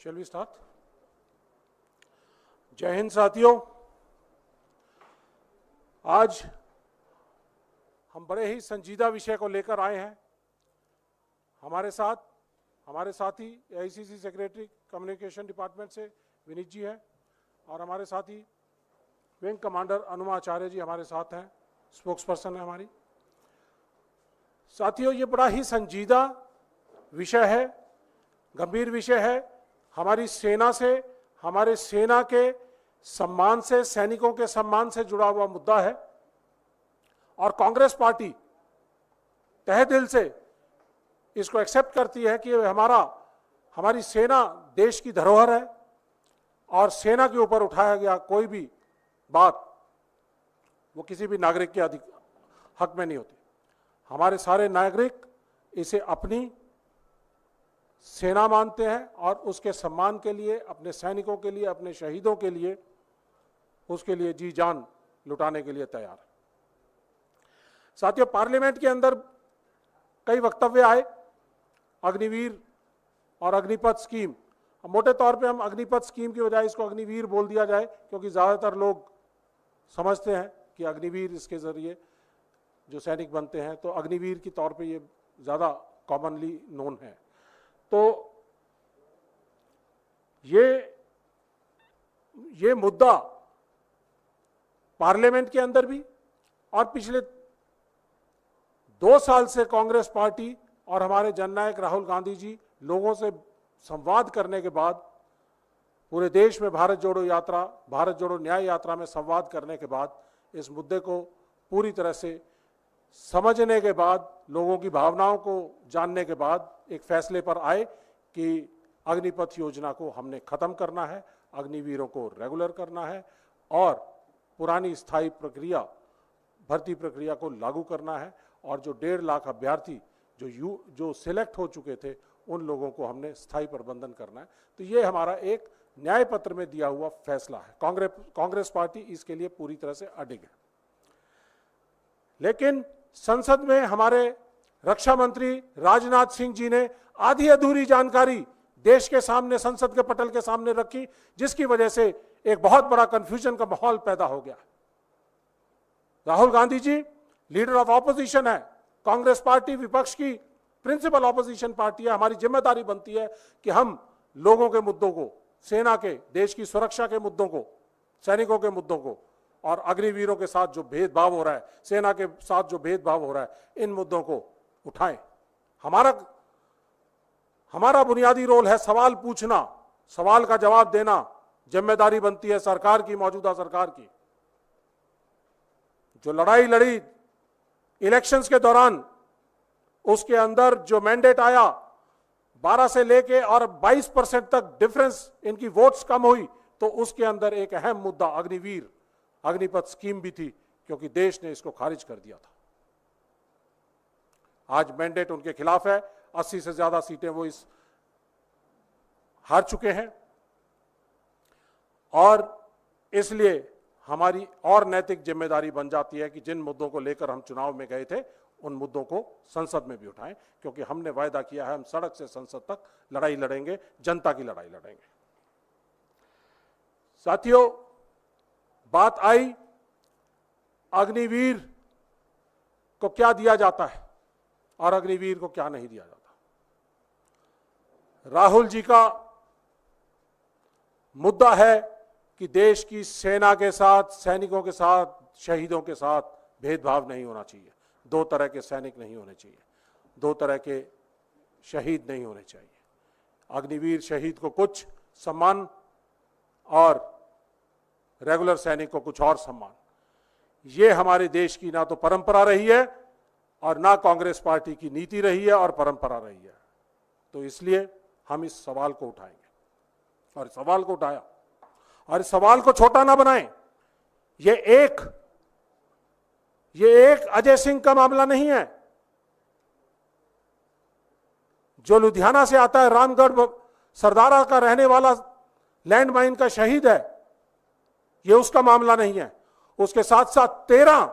Shall we start? जय हिंद साथियों, आज हम बड़े ही संजीदा विषय को लेकर आए हैं। हमारे साथी एआईसीसी सेक्रेटरी कम्युनिकेशन डिपार्टमेंट से विनीत जी हैं और हमारे साथी विंग कमांडर अनुमा आचार्य जी हमारे साथ हैं, स्पोक्स पर्सन है हमारी। साथियों, ये बड़ा ही संजीदा विषय है, गंभीर विषय है। हमारी सेना से, हमारे सेना के सम्मान से, सैनिकों के सम्मान से जुड़ा हुआ मुद्दा है और कांग्रेस पार्टी तहे दिल से इसको एक्सेप्ट करती है कि हमारी सेना देश की धरोहर है और सेना के ऊपर उठाया गया कोई भी बात वो किसी भी नागरिक के हक में नहीं होती। हमारे सारे नागरिक इसे अपनी सेना मानते हैं और उसके सम्मान के लिए, अपने सैनिकों के लिए, अपने शहीदों के लिए, उसके लिए जी जान लुटाने के लिए तैयार है। साथियों, पार्लियामेंट के अंदर कई वक्तव्य आए अग्निवीर और अग्निपथ स्कीम। मोटे तौर पे हम अग्निपथ स्कीम की बजाय इसको अग्निवीर बोल दिया जाए, क्योंकि ज़्यादातर लोग समझते हैं कि अग्निवीर इसके ज़रिए जो सैनिक बनते हैं, तो अग्निवीर के तौर पे ये ज़्यादा कॉमनली नोन है। तो ये मुद्दा पार्लियामेंट के अंदर भी और पिछले 2 साल से कांग्रेस पार्टी और हमारे जननायक राहुल गांधी जी लोगों से संवाद करने के बाद, पूरे देश में भारत जोड़ो यात्रा, भारत जोड़ो न्याय यात्रा में संवाद करने के बाद, इस मुद्दे को पूरी तरह से समझने के बाद, लोगों की भावनाओं को जानने के बाद एक फैसले पर आए कि अग्निपथ योजना को हमने खत्म करना है, अग्निवीरों को रेगुलर करना है और पुरानी स्थायी प्रक्रिया, भर्ती प्रक्रिया को लागू करना है और जो 1.5 लाख अभ्यर्थी जो सिलेक्ट हो चुके थे उन लोगों को हमने स्थायी प्रबंधन करना है। तो ये हमारा एक न्याय पत्र में दिया हुआ फैसला है। कांग्रेस पार्टी इसके लिए पूरी तरह से अडिग है। लेकिन संसद में हमारे रक्षा मंत्री राजनाथ सिंह जी ने आधी अधूरी जानकारी देश के सामने, संसद के पटल के सामने रखी, जिसकी वजह से एक बहुत बड़ा कंफ्यूजन का माहौल पैदा हो गया। Rahul Gandhi ji leader of opposition है, कांग्रेस पार्टी विपक्ष की प्रिंसिपल ऑपोजिशन पार्टी है। हमारी जिम्मेदारी बनती है कि हम लोगों के मुद्दों को, सेना के, देश की सुरक्षा के मुद्दों को, सैनिकों के मुद्दों को और अग्निवीरों के साथ जो भेदभाव हो रहा है, सेना के साथ जो भेदभाव हो रहा है, इन मुद्दों को उठाएं। हमारा बुनियादी रोल है सवाल पूछना, सवाल का जवाब देना। जिम्मेदारी बनती है सरकार की, मौजूदा सरकार की। जो लड़ाई लड़ी इलेक्शंस के दौरान, उसके अंदर जो मैंडेट आया 12 से लेके और 22% तक डिफरेंस इनकी वोट्स कम हुई, तो उसके अंदर एक अहम मुद्दा अग्निवीर, अग्निपथ स्कीम भी थी, क्योंकि देश ने इसको खारिज कर दिया था। आज मैंडेट उनके खिलाफ है, 80 से ज्यादा सीटें वो हार चुके हैं और इसलिए हमारी और नैतिक जिम्मेदारी बन जाती है कि जिन मुद्दों को लेकर हम चुनाव में गए थे, उन मुद्दों को संसद में भी उठाएं, क्योंकि हमने वायदा किया है हम सड़क से संसद तक लड़ाई लड़ेंगे, जनता की लड़ाई लड़ेंगे। साथियों, बात आई अग्निवीर को क्या दिया जाता है और अग्निवीर को क्या नहीं दिया जाता। राहुल जी का मुद्दा है कि देश की सेना के साथ, सैनिकों के साथ, शहीदों के साथ भेदभाव नहीं होना चाहिए। 2 तरह के सैनिक नहीं होने चाहिए, 2 तरह के शहीद नहीं होने चाहिए। अग्निवीर शहीद को कुछ सम्मान और रेगुलर सैनिक को कुछ और सम्मान। ये हमारे देश की ना तो परंपरा रही है और ना कांग्रेस पार्टी की नीति रही है और परंपरा रही है। तो इसलिए हम इस सवाल को उठाएंगे और इस सवाल को उठाया और इस सवाल को छोटा ना बनाएं। ये एक अजय सिंह का मामला नहीं है जो लुधियाना से आता है, रामगढ़ सरदारा का रहने वाला लैंडमाइन का शहीद है। ये उसका मामला नहीं है। उसके साथ साथ 13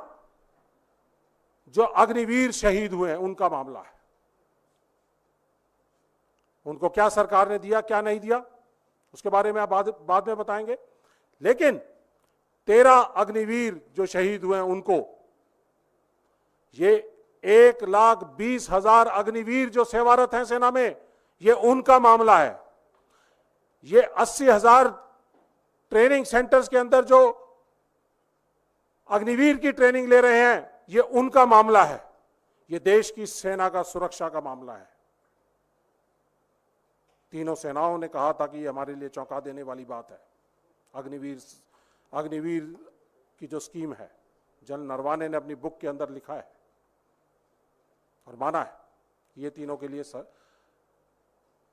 जो अग्निवीर शहीद हुए हैं उनका मामला है। उनको क्या सरकार ने दिया, क्या नहीं दिया, उसके बारे में आप बाद में बताएंगे। लेकिन 13 अग्निवीर जो शहीद हुए हैं उनको, ये 1,20,000 अग्निवीर जो सेवारत हैं सेना में, ये उनका मामला है। ये 80,000 ट्रेनिंग सेंटर्स के अंदर जो अग्निवीर की ट्रेनिंग ले रहे हैं, ये उनका मामला है। ये देश की सेना का सुरक्षा का मामला है। तीनों सेनाओं ने कहा था कि ये हमारे लिए चौंका देने वाली बात है। अग्निवीर की जो स्कीम है, जनरल नरवाने ने अपनी बुक के अंदर लिखा है और माना है, ये तीनों के लिए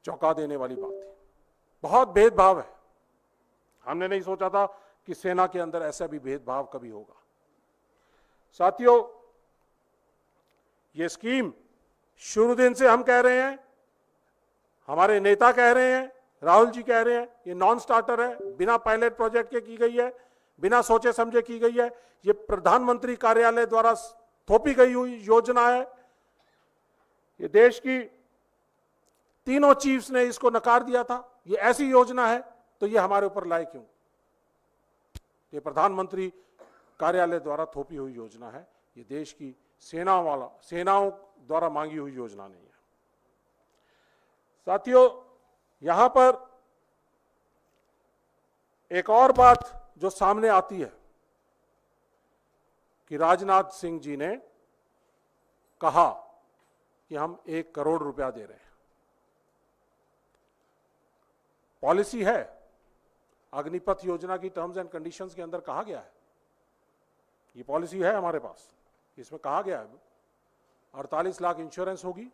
चौंका देने वाली बात थी। बहुत भेदभाव है। हमने नहीं सोचा था कि सेना के अंदर ऐसा भी भेदभाव कभी होगा। साथियों, ये स्कीम शुरू दिन से हम कह रहे हैं, हमारे नेता कह रहे हैं, राहुल जी कह रहे हैं, ये नॉन स्टार्टर है, बिना पायलट प्रोजेक्ट के की गई है, बिना सोचे समझे की गई है। ये प्रधानमंत्री कार्यालय द्वारा थोपी गई हुई योजना है। ये देश की तीनों चीफ्स ने इसको नकार दिया था। ये ऐसी योजना है तो ये हमारे ऊपर लाए क्यों? ये प्रधानमंत्री कार्यालय द्वारा थोपी हुई योजना है। ये देश की सेनाओं द्वारा मांगी हुई योजना नहीं है। साथियों, यहां पर एक और बात जो सामने आती है कि राजनाथ सिंह जी ने कहा कि हम 1 करोड़ रुपया दे रहे हैं। पॉलिसी है, अग्निपथ योजना की टर्म्स एंड कंडीशंस के अंदर कहा गया है, ये पॉलिसी है हमारे पास। इसमें कहा गया है 48 लाख इंश्योरेंस होगी,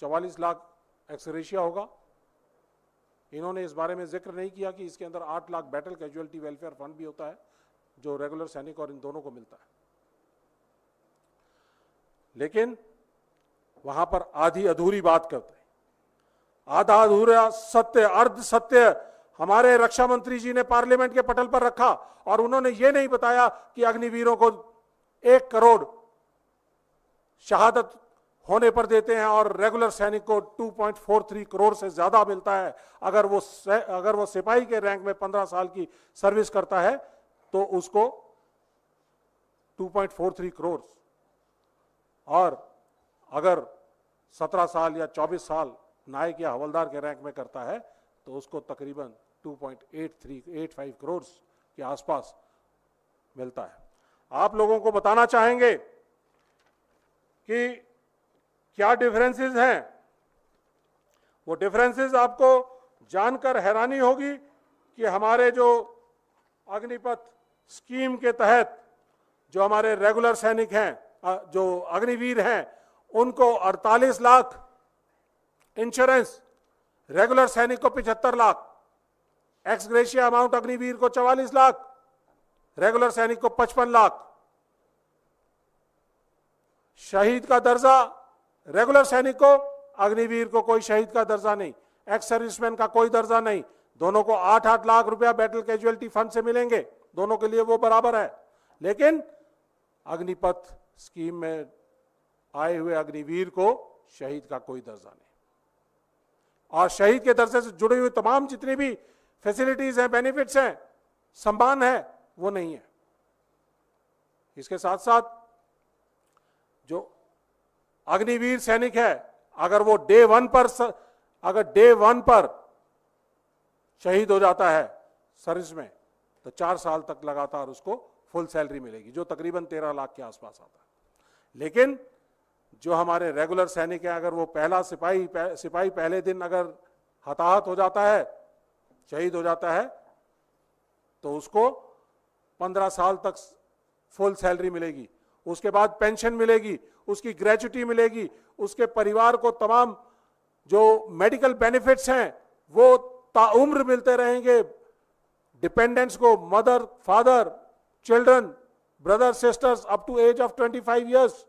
44 लाख एक्सग्रेशिया होगा। इन्होंने इस बारे में जिक्र नहीं किया कि इसके अंदर 8 lakh battle casualty welfare fund भी होता है, जो रेगुलर सैनिक और इन दोनों को मिलता है। लेकिन वहां पर आधी अधूरी बात करते हैं, आधा अधूरा सत्य, अर्ध सत्य हमारे रक्षा मंत्री जी ने पार्लियामेंट के पटल पर रखा और उन्होंने ये नहीं बताया कि अग्निवीरों को 1 करोड़ शहादत होने पर देते हैं और रेगुलर सैनिक को 2.43 करोड़ से ज्यादा मिलता है। अगर वो सिपाही के रैंक में 15 साल की सर्विस करता है तो उसको 2.43 करोड़, और अगर 17 साल या 24 साल नायक या हवलदार के रैंक में करता है तो उसको तकरीबन 2.85 करोड़ के आसपास मिलता है। आप लोगों को बताना चाहेंगे कि क्या डिफरेंसेस हैं। वो डिफरेंसेस आपको जानकर हैरानी होगी कि हमारे जो अग्निपथ स्कीम के तहत जो हमारे रेगुलर सैनिक हैं, जो अग्निवीर हैं, उनको 48 लाख इंश्योरेंस, रेगुलर सैनिक को 75 lakh, x gratia amount Agniveer को 44 लाख, रेगुलर सैनिक को 55 लाख। शहीद का दर्जा रेगुलर सैनिक को, अग्निवीर को कोई शहीद का दर्जा नहीं, एक्स सर्विसमैन का कोई दर्जा नहीं। दोनों को 8-8 लाख रुपया बैटल कैजुअलिटी फंड से मिलेंगे, दोनों के लिए वो बराबर है। लेकिन अग्निपथ स्कीम में आए हुए अग्निवीर को शहीद का कोई दर्जा नहीं, और शहीद के दर्जे से जुड़ी हुई तमाम जितनी भी फैसिलिटीज हैं, बेनिफिट्स हैं, सम्मान है, वो नहीं है। इसके साथ साथ जो अग्निवीर सैनिक है, अगर वो डे वन पर शहीद हो जाता है सर्विस में, तो 4 साल तक लगातार उसको फुल सैलरी मिलेगी, जो तकरीबन 13 लाख के आसपास आता है। लेकिन जो हमारे रेगुलर सैनिक हैं, अगर वो पहला सिपाही पहले दिन अगर हताहत हो जाता है, शहीद हो जाता है, तो उसको 15 साल तक फुल सैलरी मिलेगी, उसके बाद पेंशन मिलेगी, उसकी ग्रेच्युटी मिलेगी, उसके परिवार को तमाम जो मेडिकल बेनिफिट्स हैं वो ताउम्र मिलते रहेंगे। डिपेंडेंट्स को, mother, father, children, brother, sisters up to age of 25 years,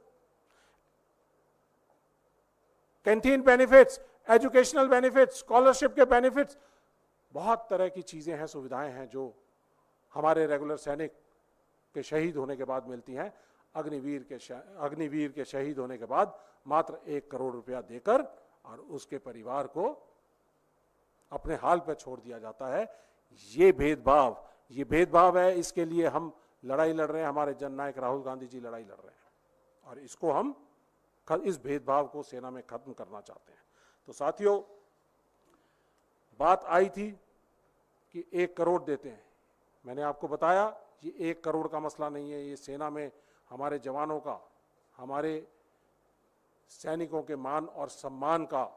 canteen benefits, educational benefits, scholarship के बेनिफिट्स, बहुत तरह की चीजें हैं, सुविधाएं हैं जो हमारे रेगुलर सैनिक के शहीद होने के बाद मिलती हैं। अग्निवीर के शहीद होने के बाद मात्र 1 करोड़ रुपया देकर और उसके परिवार को अपने हाल पर छोड़ दिया जाता है। ये भेदभाव है। इसके लिए हम लड़ाई लड़ रहे हैं, हमारे जननायक राहुल गांधी जी लड़ाई लड़ रहे हैं और इसको हम इस भेदभाव को सेना में खत्म करना चाहते हैं। तो साथियों, बात आई थी कि 1 करोड़ देते हैं। मैंने आपको बताया ये 1 करोड़ का मसला नहीं है, ये सेना में हमारे जवानों का, हमारे सैनिकों के मान और सम्मान का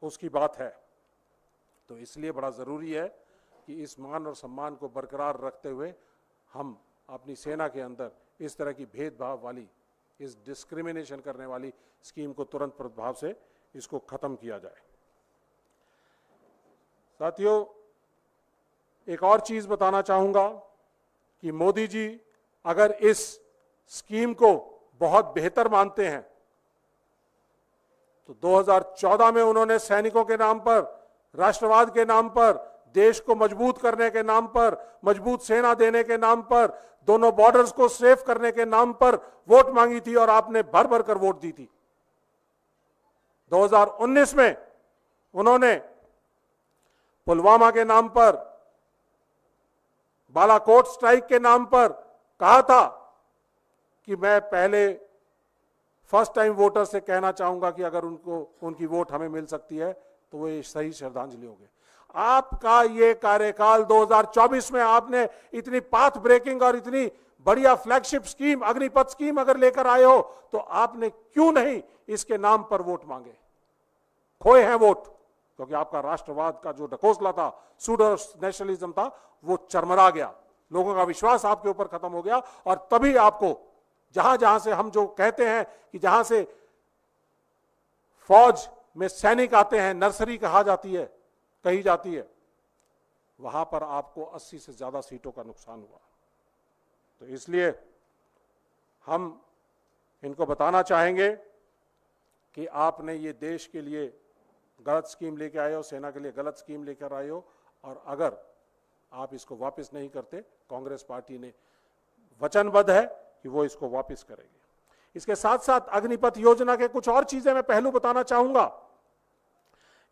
उसकी बात है। तो इसलिए बड़ा ज़रूरी है कि इस मान और सम्मान को बरकरार रखते हुए हम अपनी सेना के अंदर इस तरह की भेदभाव वाली, इस डिस्क्रिमिनेशन करने वाली स्कीम को तुरंत प्रभाव से इसको ख़त्म किया जाए। साथियों, एक और चीज़ बताना चाहूँगा कि मोदी जी अगर इस स्कीम को बहुत बेहतर मानते हैं तो 2014 में उन्होंने सैनिकों के नाम पर, राष्ट्रवाद के नाम पर, देश को मजबूत करने के नाम पर, मजबूत सेना देने के नाम पर, दोनों बॉर्डर्स को सेफ करने के नाम पर वोट मांगी थी और आपने भर भर कर वोट दी थी। 2019 में उन्होंने पुलवामा के नाम पर, बालाकोट स्ट्राइक के नाम पर कहा था कि मैं पहले फर्स्ट टाइम वोटर से कहना चाहूंगा कि अगर उनकी वोट हमें मिल सकती है तो वो सही श्रद्धांजलि होगी। आपका ये कार्यकाल 2024 में आपने इतनी पाथ ब्रेकिंग और इतनी बढ़िया फ्लैगशिप स्कीम, अग्निपथ स्कीम अगर लेकर आए हो तो आपने क्यों नहीं इसके नाम पर वोट मांगे? खोए हैं वोट, क्योंकि आपका राष्ट्रवाद का जो ढकोसला था, सूडो नेशनलिज्म था, वो चरमरा गया, लोगों का विश्वास आपके ऊपर खत्म हो गया। और तभी आपको जहां जहां से हम जो कहते हैं कि जहां से फौज में सैनिक आते हैं, नर्सरी कही जाती है, वहां पर आपको 80 से ज्यादा सीटों का नुकसान हुआ। तो इसलिए हम इनको बताना चाहेंगे कि आपने ये देश के लिए गलत स्कीम लेके आए हो, सेना के लिए गलत स्कीम लेकर आए हो, और अगर आप इसको वापस नहीं करते, कांग्रेस पार्टी ने वचनबद्ध है कि वो इसको वापस करेगी। इसके साथ साथ अग्निपथ योजना के कुछ और चीजें मैं पहलू बताना चाहूंगा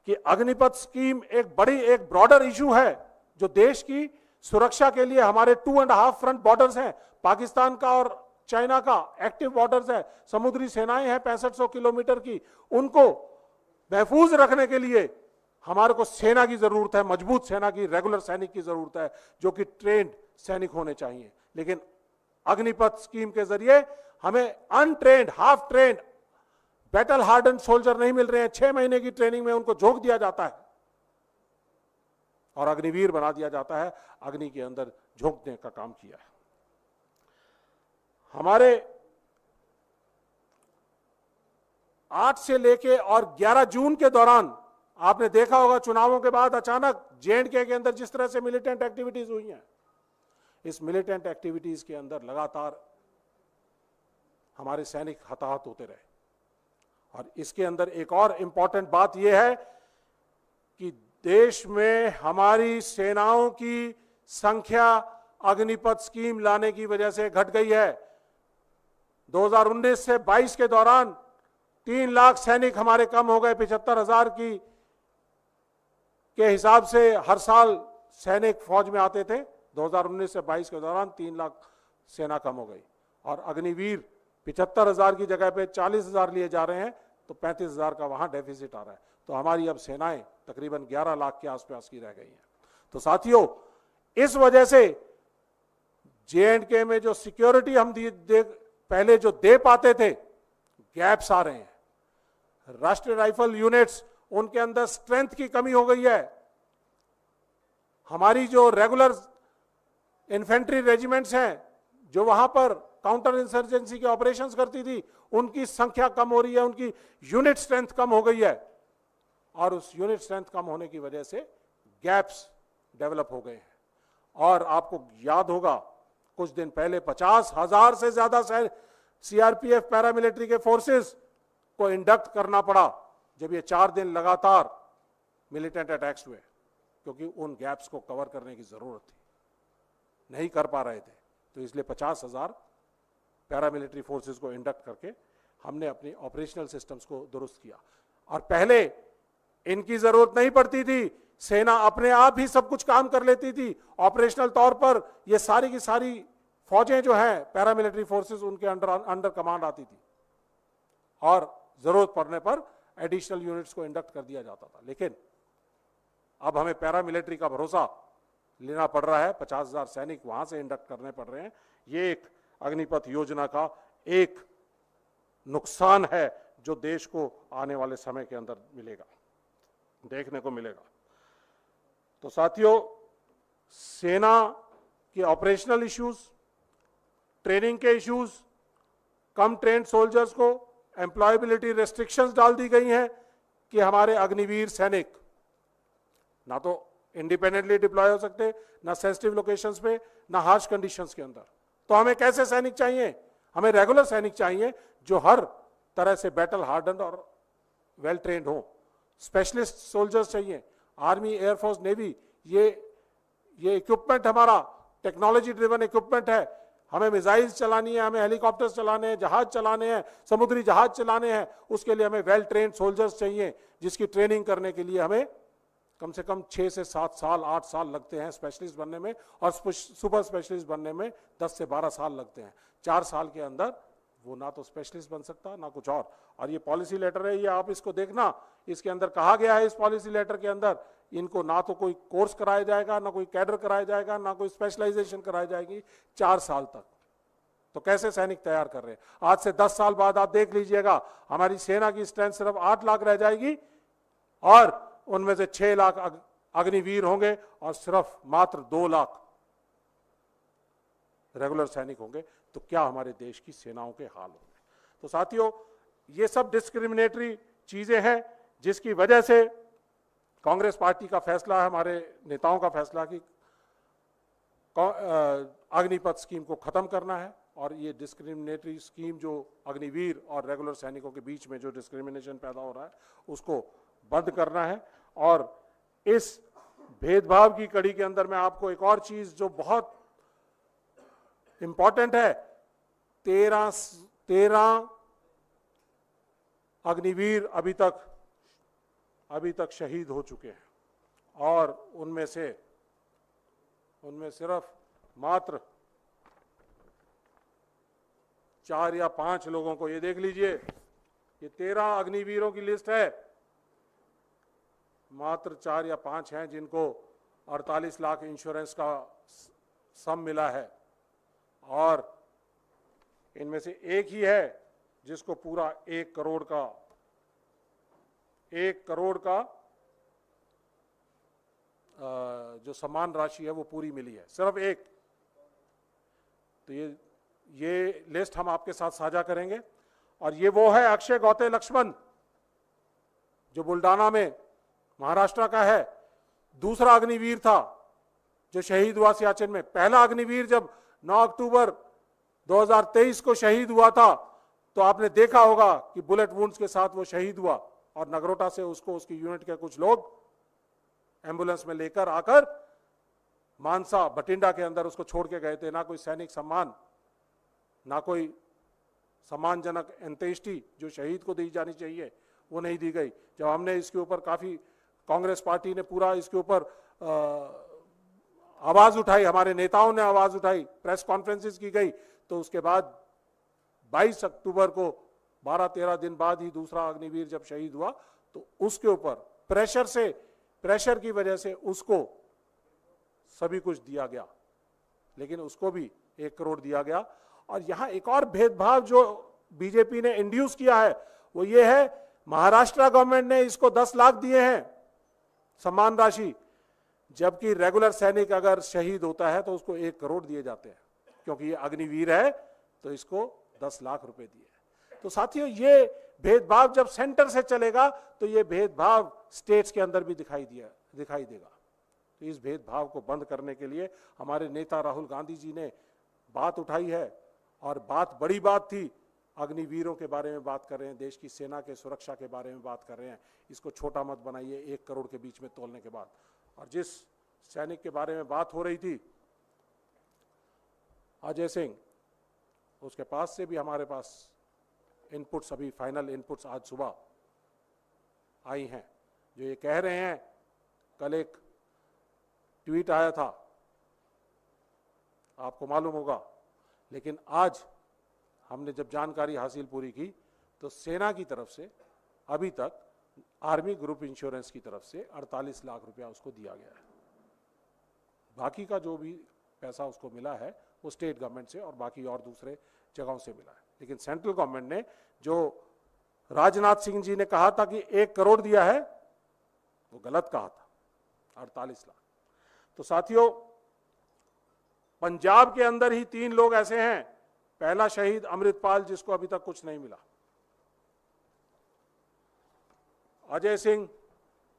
कि अग्निपथ स्कीम एक ब्रॉडर इशू है जो देश की सुरक्षा के लिए, हमारे 2.5 फ्रंट बॉर्डर्स हैं, पाकिस्तान का और चाइना का एक्टिव बॉर्डर्स है, समुद्री सेनाएं हैं 6500 किलोमीटर की, उनको महफूज रखने के लिए हमारे को सेना की जरूरत है, मजबूत सेना की, रेगुलर सैनिक की जरूरत है, जो कि ट्रेंड सैनिक होने चाहिए। लेकिन अग्निपथ स्कीम के जरिए हमें untrained, half trend, battle harden soldier नहीं मिल रहे हैं। 6 महीने की ट्रेनिंग में उनको झोंक दिया जाता है और अग्निवीर बना दिया जाता है, अग्नि के अंदर झोंकने का काम किया है। हमारे 8 से लेके और 11 जून के दौरान आपने देखा होगा, चुनावों के बाद अचानक J&K के अंदर जिस तरह से मिलिटेंट एक्टिविटीज हुई हैं, इस मिलिटेंट एक्टिविटीज के अंदर लगातार हमारे सैनिक हताहत होते रहे। और इसके अंदर एक और इंपॉर्टेंट बात यह है कि देश में हमारी सेनाओं की संख्या अग्निपथ स्कीम लाने की वजह से घट गई है। 2019 से 22 के दौरान 3 लाख सैनिक हमारे कम हो गए। 75,000 के हिसाब से हर साल सैनिक फौज में आते थे। 2019 से 22 के दौरान 3 लाख सेना कम हो गई और अग्निवीर 75,000 की जगह पे 40,000 लिए जा रहे हैं, तो 35,000 का वहां डेफिसिट आ रहा है। तो हमारी अब सेनाएं तकरीबन 11 लाख के आसपास की रह गई हैं। तो साथियों, इस वजह से J&K में जो सिक्योरिटी हम पहले जो दे पाते थे, गैप्स आ रहे हैं। राष्ट्रीय राइफल यूनिट्स, उनके अंदर स्ट्रेंथ की कमी हो गई है। हमारी जो रेगुलर इन्फेंट्री रेजिमेंट्स हैं, जो वहां पर काउंटर इंसर्जेंसी के ऑपरेशंस करती थी, उनकी संख्या कम हो रही है, उनकी यूनिट स्ट्रेंथ कम हो गई है और उस यूनिट स्ट्रेंथ कम होने की वजह से गैप्स डेवलप हो गए हैं। और आपको याद होगा, कुछ दिन पहले 50,000 से ज्यादा CRPF पैरामिलिट्री के फोर्सेस को इंडक्ट करना पड़ा जब ये 4 दिन लगातार मिलिटेंट अटैक्स हुए, क्योंकि उन गैप्स को कवर करने की जरूरत थी, नहीं कर पा रहे थे। तो इसलिए 50,000 पैरामिलिट्री फोर्सेस को इंडक्ट करके हमने अपनी ऑपरेशनल सिस्टम्स को दुरुस्त किया। और पहले इनकी जरूरत नहीं पड़ती थी, सेना अपने आप ही सब कुछ काम कर लेती थी। ऑपरेशनल तौर पर ये सारी की सारी फौजें जो हैं पैरामिलिट्री फोर्सेस उनके अंडर कमांड आती थी और जरूरत पड़ने पर एडिशनल यूनिट्स को इंडक्ट कर दिया जाता था। लेकिन अब हमें पैरामिलिट्री का भरोसा लेना पड़ रहा है, 50,000 सैनिक वहां से इंडक्ट करने पड़ रहे हैं। ये एक अग्निपथ योजना का एक नुकसान है जो देश को आने वाले समय के अंदर मिलेगा, देखने को मिलेगा। तो साथियों, सेना के ऑपरेशनल इश्यूज, ट्रेनिंग के इश्यूज, कम ट्रेंड सोल्जर्स को एम्प्लॉयबिलिटी रेस्ट्रिक्शंस डाल दी गई हैं कि हमारे अग्निवीर सैनिक ना तो इंडिपेंडेंटली डिप्लॉय हो सकते, ना सेंसिटिव लोकेशंस पे, ना हार्श कंडीशंस के अंदर। तो हमें कैसे सैनिक चाहिए? हमें रेगुलर सैनिक चाहिए जो हर तरह से बैटल हार्डन्ड और वेल ट्रेंड हो। स्पेशलिस्ट सोल्जर्स चाहिए, आर्मी, एयरफोर्स, नेवी, ये इक्विपमेंट हमारा टेक्नोलॉजी ड्रिवन इक्विपमेंट है। हमें मिसाइल्स चलानी है, हमें हेलीकॉप्टर्स चलाने हैं, जहाज चलाने हैं, समुद्री जहाज चलाने हैं, उसके लिए हमें वेल ट्रेंड सोल्जर्स चाहिए, जिसकी ट्रेनिंग करने के लिए हमें कम से कम 6 से 7 साल, 8 साल लगते हैं स्पेशलिस्ट बनने में, और सुपर स्पेशलिस्ट बनने में 10 से 12 साल लगते हैं। 4 साल के अंदर वो ना तो स्पेशलिस्ट बन सकता, ना कुछ और ये पॉलिसी लेटर है, ये आप इसको देखना, इसके अंदर कहा गया है, इस पॉलिसी लेटर के अंदर इनको ना तो कोई कोर्स कराया जाएगा, ना कोई कैडर कराया जाएगा, ना कोई स्पेशलाइजेशन कराई जाएगी 4 साल तक। तो कैसे सैनिक तैयार कर रहे हैं? आज से 10 साल बाद आप देख लीजिएगा, हमारी सेना की स्ट्रेंथ सिर्फ 8 लाख रह जाएगी और उनमें से 6 लाख अग्निवीर होंगे और सिर्फ मात्र 2 लाख रेगुलर सैनिक होंगे। तो क्या हमारे देश की सेनाओं के हाल होंगे? तो साथियों, ये सब डिस्क्रिमिनेटरी चीजें हैं जिसकी वजह से कांग्रेस पार्टी का फैसला है, हमारे नेताओं का फैसला कि अग्निपथ स्कीम को खत्म करना है और ये डिस्क्रिमिनेटरी स्कीम जो अग्निवीर और रेगुलर सैनिकों के बीच में जो डिस्क्रिमिनेशन पैदा हो रहा है उसको बंद करना है। और इस भेदभाव की कड़ी के अंदर मैं आपको एक और चीज जो बहुत इंपॉर्टेंट है, 13 अग्निवीर अभी तक शहीद हो चुके हैं और उनमें सिर्फ मात्र 4 या 5 लोगों को, ये देख लीजिए, ये 13 अग्निवीरों की लिस्ट है, मात्र 4 या 5 हैं जिनको 48 लाख इंश्योरेंस का सम मिला है और इनमें से एक ही है जिसको पूरा 1 करोड़ का जो सम्मान राशि है वो पूरी मिली है, सिर्फ एक। तो ये लिस्ट हम आपके साथ साझा करेंगे। और ये वो है अक्षय गौते लक्ष्मण जो बुल्डाना में महाराष्ट्र का है, दूसरा अग्निवीर था जो शहीद हुआ सियाचिन में। पहला अग्निवीर जब 9 अक्टूबर 2023 को शहीद हुआ था तो आपने देखा होगा कि बुलेट वुंड्स के साथ वो शहीद हुआ और नगरोटा से उसको उसकी यूनिट के कुछ लोग एम्बुलेंस में लेकर आकर मानसा बठिंडा के अंदर उसको छोड़ के गए थे। ना कोई सैनिक सम्मान, ना कोई सम्मानजनक अंत्येष्टि जो शहीद को दी जानी चाहिए वो नहीं दी गई। जब हमने इसके ऊपर काफी, कांग्रेस पार्टी ने पूरा इसके ऊपर आवाज उठाई, हमारे नेताओं ने आवाज उठाई, प्रेस कॉन्फ्रेंसेस की गई, तो उसके बाद 22 अक्टूबर को 12-13 दिन बाद ही दूसरा अग्निवीर जब शहीद हुआ तो उसके ऊपर प्रेशर की वजह से उसको सभी कुछ दिया गया, लेकिन उसको भी 1 करोड़ दिया गया। और यहां एक और भेदभाव जो बीजेपी ने इंड्यूस किया है वो ये है, महाराष्ट्र गवर्नमेंट ने इसको 10 लाख दिए हैं सम्मान राशि, जबकि रेगुलर सैनिक अगर शहीद होता है तो उसको 1 करोड़ दिए जाते हैं, क्योंकि ये अग्निवीर है तो इसको 10 लाख रुपए दिए। तो साथियों, ये भेदभाव जब सेंटर से चलेगा तो ये भेदभाव स्टेट्स के अंदर भी दिखाई देगा। तो इस भेदभाव को बंद करने के लिए हमारे नेता राहुल गांधी जी ने बात उठाई है और बात बड़ी बात थी, अग्निवीरों के बारे में बात कर रहे हैं, देश की सेना के सुरक्षा के बारे में बात कर रहे हैं। इसको छोटा मत बनाइए 1 करोड़ के बीच में तोलने के बाद। और जिस सैनिक के बारे में बात हो रही थी, अजय सिंह, उसके पास से भी हमारे पास इनपुट्स, अभी फाइनल इनपुट्स आज सुबह आई हैं जो ये कह रहे हैं, कल एक ट्वीट आया था, आपको मालूम होगा, लेकिन आज हमने जब जानकारी हासिल पूरी की तो सेना की तरफ से अभी तक आर्मी ग्रुप इंश्योरेंस की तरफ से 48 लाख रुपया उसको दिया गया है। बाकी का जो भी पैसा उसको मिला है वो स्टेट गवर्नमेंट से और बाकी और दूसरे जगहों से मिला है। लेकिन सेंट्रल गवर्नमेंट ने जो राजनाथ सिंह जी ने कहा था कि 1 करोड़ दिया है, वो गलत कहा था, 48 लाख। तो साथियों, पंजाब के अंदर ही 3 लोग ऐसे हैं। पहला शहीद अमृतपाल, जिसको अभी तक कुछ नहीं मिला, अजय सिंह,